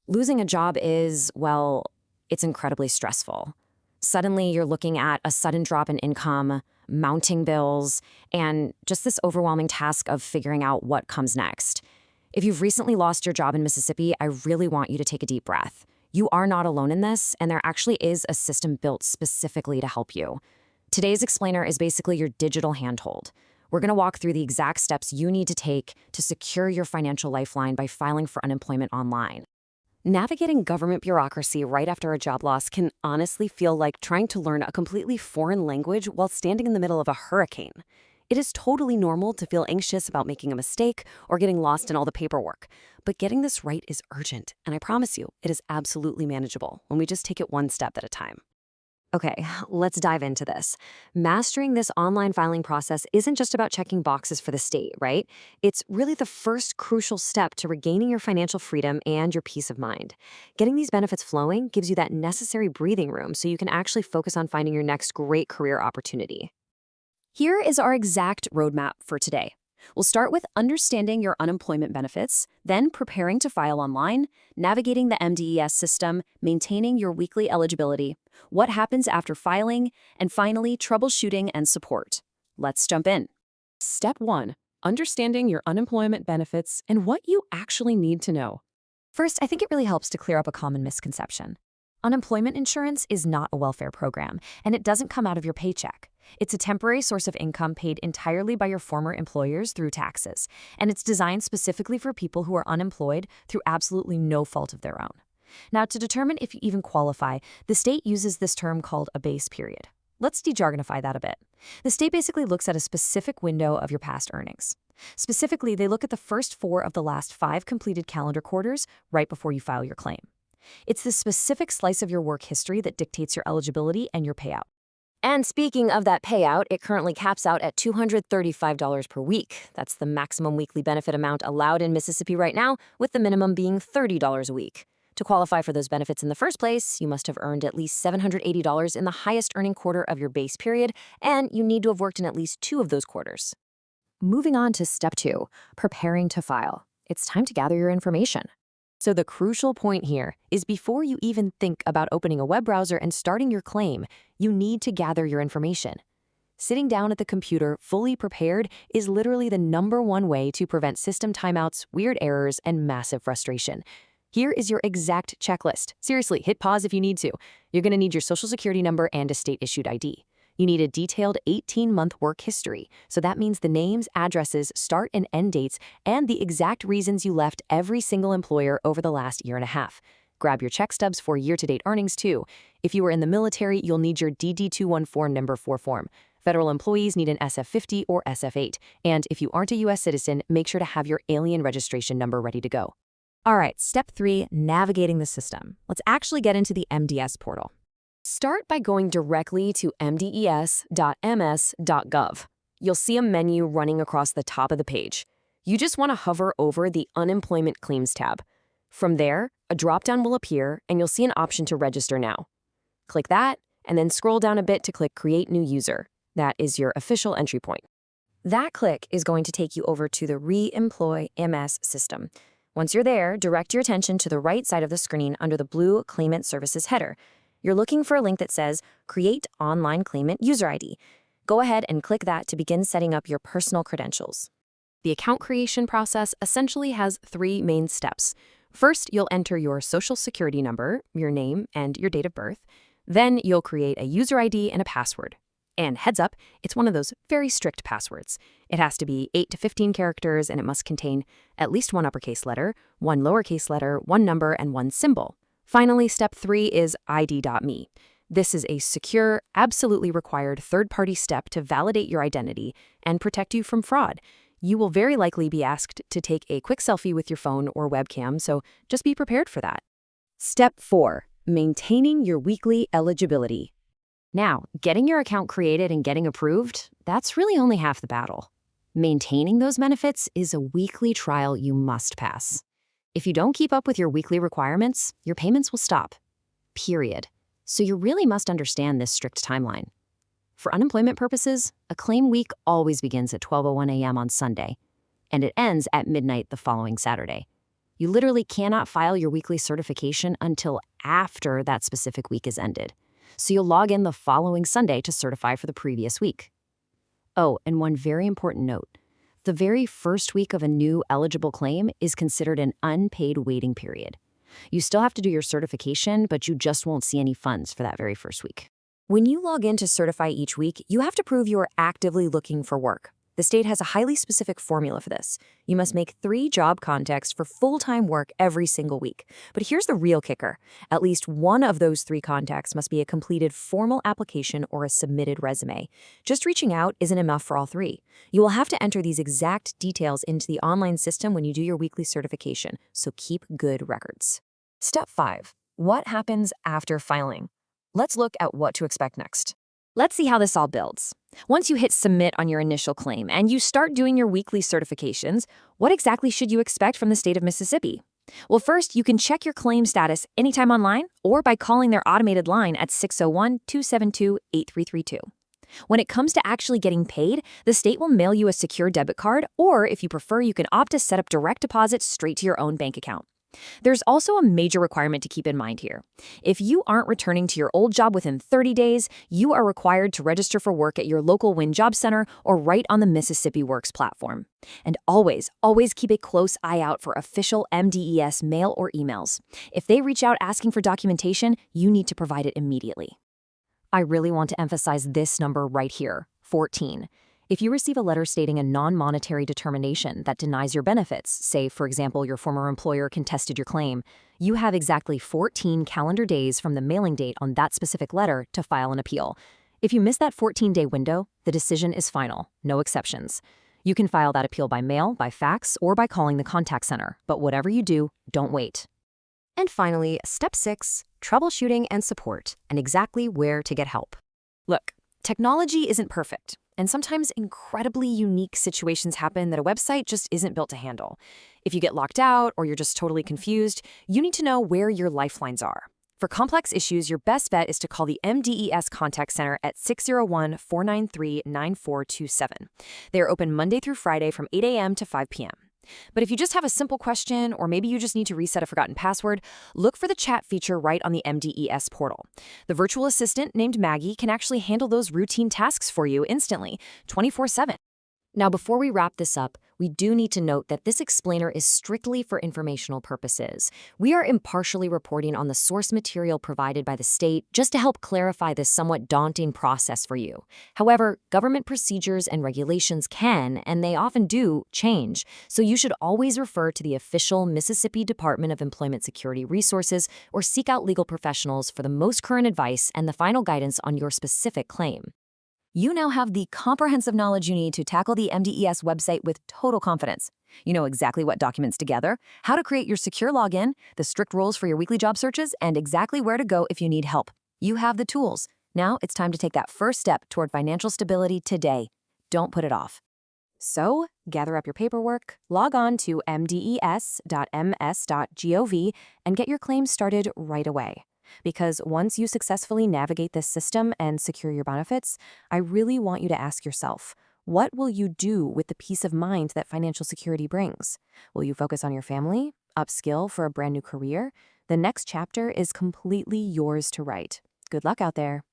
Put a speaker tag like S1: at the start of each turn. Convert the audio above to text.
S1: Losing a job is, well, it's incredibly stressful. Suddenly, you're looking at a sudden drop in income, mounting bills, and just this overwhelming task of figuring out what comes next. If you've recently lost your job in Mississippi, I really want you to take a deep breath. You are not alone in this, and there actually is a system built specifically to help you. Today's explainer is basically your digital handhold. We're going to walk through the exact steps you need to take to secure your financial lifeline by filing for unemployment online. Navigating government bureaucracy right after a job loss can honestly feel like trying to learn a completely foreign language while standing in the middle of a hurricane. It is totally normal to feel anxious about making a mistake or getting lost in all the paperwork. But getting this right is urgent, and I promise you, it is absolutely manageable when we just take it one step at a time. Okay, let's dive into this. Mastering this online filing process isn't just about checking boxes for the state, right? It's really the first crucial step to regaining your financial freedom and your peace of mind. Getting these benefits flowing gives you that necessary breathing room so you can actually focus on finding your next great career opportunity. Here is our exact roadmap for today. We'll start with understanding your unemployment benefits, then preparing to file online, navigating the MDES system, maintaining your weekly eligibility, what happens after filing, and finally, troubleshooting and support. Let's jump in. Step 1. Understanding your unemployment benefits and what you actually need to know. First, I think it really helps to clear up a common misconception. Unemployment insurance is not a welfare program, and it doesn't come out of your paycheck. It's a temporary source of income paid entirely by your former employers through taxes, and it's designed specifically for people who are unemployed through absolutely no fault of their own. Now, to determine if you even qualify, the state uses this term called a base period. Let's de-jargonify that a bit. The state basically looks at a specific window of your past earnings. Specifically, they look at the first 4 of the last 5 completed calendar quarters right before you file your claim. It's the specific slice of your work history that dictates your eligibility and your payout. And speaking of that payout, it currently caps out at $235 per week. That's the maximum weekly benefit amount allowed in Mississippi right now, with the minimum being $30 a week. To qualify for those benefits in the first place, you must have earned at least $780 in the highest earning quarter of your base period, and you need to have worked in at least 2 of those quarters. Moving on to step 2, preparing to file. It's time to gather your information. So the crucial point here is before you even think about opening a web browser and starting your claim, you need to gather your information. Sitting down at the computer fully prepared is literally the #1 way to prevent system timeouts, weird errors, and massive frustration. Here is your exact checklist. Seriously, hit pause if you need to. You're going to need your social security number and a state-issued ID. You need a detailed 18-month work history, so that means the names, addresses, start and end dates, and the exact reasons you left every single employer over the last year and a half. Grab your check stubs for year-to-date earnings, too. If you were in the military, you'll need your DD-214 number 4 form. Federal employees need an SF-50 or SF-8. And if you aren't a U.S. citizen, make sure to have your alien registration number ready to go. All right, step 3, navigating the system. Let's actually get into the MDS portal. Start by going directly to mdes.ms.gov. You'll see a menu running across the top of the page. You just want to hover over the Unemployment Claims tab. From there, a drop-down will appear, and you'll see an option to register now. Click that, and then scroll down a bit to click Create New User. That is your official entry point. That click is going to take you over to the Re-employ MS system. Once you're there, direct your attention to the right side of the screen under the blue Claimant Services header. You're looking for a link that says Create Online Claimant User ID. Go ahead and click that to begin setting up your personal credentials. The account creation process essentially has 3 main steps. First, you'll enter your social security number, your name, and your date of birth. Then you'll create a user ID and a password. And heads up, it's one of those very strict passwords. It has to be 8 to 15 characters, and it must contain at least 1 uppercase letter, 1 lowercase letter, 1 number, and 1 symbol. Finally, step 3 is ID.me. This is a secure, absolutely required third-party step to validate your identity and protect you from fraud. You will very likely be asked to take a quick selfie with your phone or webcam, so just be prepared for that. Step 4, maintaining your weekly eligibility. Now, getting your account created and getting approved, that's really only half the battle. Maintaining those benefits is a weekly trial you must pass. If you don't keep up with your weekly requirements, your payments will stop. Period. So you really must understand this strict timeline. For unemployment purposes, a claim week always begins at 12:01 a.m. on Sunday, and it ends at midnight the following Saturday. You literally cannot file your weekly certification until after that specific week is ended. So you'll log in the following Sunday to certify for the previous week. Oh, and one very important note. The very first week of a new eligible claim is considered an unpaid waiting period. You still have to do your certification, but you just won't see any funds for that very first week. When you log in to certify each week, you have to prove you are actively looking for work. The state has a highly specific formula for this. You must make 3 job contacts for full-time work every single week. But here's the real kicker. At least one of those 3 contacts must be a completed formal application or a submitted resume. Just reaching out isn't enough for all 3. You will have to enter these exact details into the online system when you do your weekly certification, so keep good records. Step 5. What happens after filing? Let's look at what to expect next. Let's see how this all builds. Once you hit submit on your initial claim and you start doing your weekly certifications, what exactly should you expect from the state of Mississippi? Well, first, you can check your claim status anytime online or by calling their automated line at 601-272-8332. When it comes to actually getting paid, the state will mail you a secure debit card, or if you prefer, you can opt to set up direct deposit straight to your own bank account. There's also a major requirement to keep in mind here. If you aren't returning to your old job within 30 days, you are required to register for work at your local WIN Job Center or right on the Mississippi Works platform. And always keep a close eye out for official MDES mail or emails. If they reach out asking for documentation, you need to provide it immediately. I really want to emphasize this number right here, 14. If you receive a letter stating a non-monetary determination that denies your benefits, say, for example, your former employer contested your claim, you have exactly 14 calendar days from the mailing date on that specific letter to file an appeal. If you miss that 14-day window, the decision is final, no exceptions. You can file that appeal by mail, by fax, or by calling the contact center, but whatever you do, don't wait. And finally, step 6, troubleshooting and support, and exactly where to get help. Look, technology isn't perfect. And sometimes incredibly unique situations happen that a website just isn't built to handle. If you get locked out or you're just totally confused, you need to know where your lifelines are. For complex issues, your best bet is to call the MDES Contact Center at 601-493-9427. They are open Monday through Friday from 8 a.m. to 5 p.m. But if you just have a simple question, or maybe you just need to reset a forgotten password, look for the chat feature right on the MDES portal. The virtual assistant named Maggie can actually handle those routine tasks for you instantly, 24/7. Now, before we wrap this up, we do need to note that this explainer is strictly for informational purposes. We are impartially reporting on the source material provided by the state just to help clarify this somewhat daunting process for you. However, government procedures and regulations can, and they often do, change, so you should always refer to the official Mississippi Department of Employment Security resources or seek out legal professionals for the most current advice and the final guidance on your specific claim. You now have the comprehensive knowledge you need to tackle the MDES website with total confidence. You know exactly what documents to gather, how to create your secure login, the strict rules for your weekly job searches, and exactly where to go if you need help. You have the tools. Now it's time to take that first step toward financial stability today. Don't put it off. So, gather up your paperwork, log on to mdes.ms.gov, and get your claims started right away. Because once you successfully navigate this system and secure your benefits, I really want you to ask yourself, what will you do with the peace of mind that financial security brings? Will you focus on your family, upskill for a brand new career? The next chapter is completely yours to write. Good luck out there.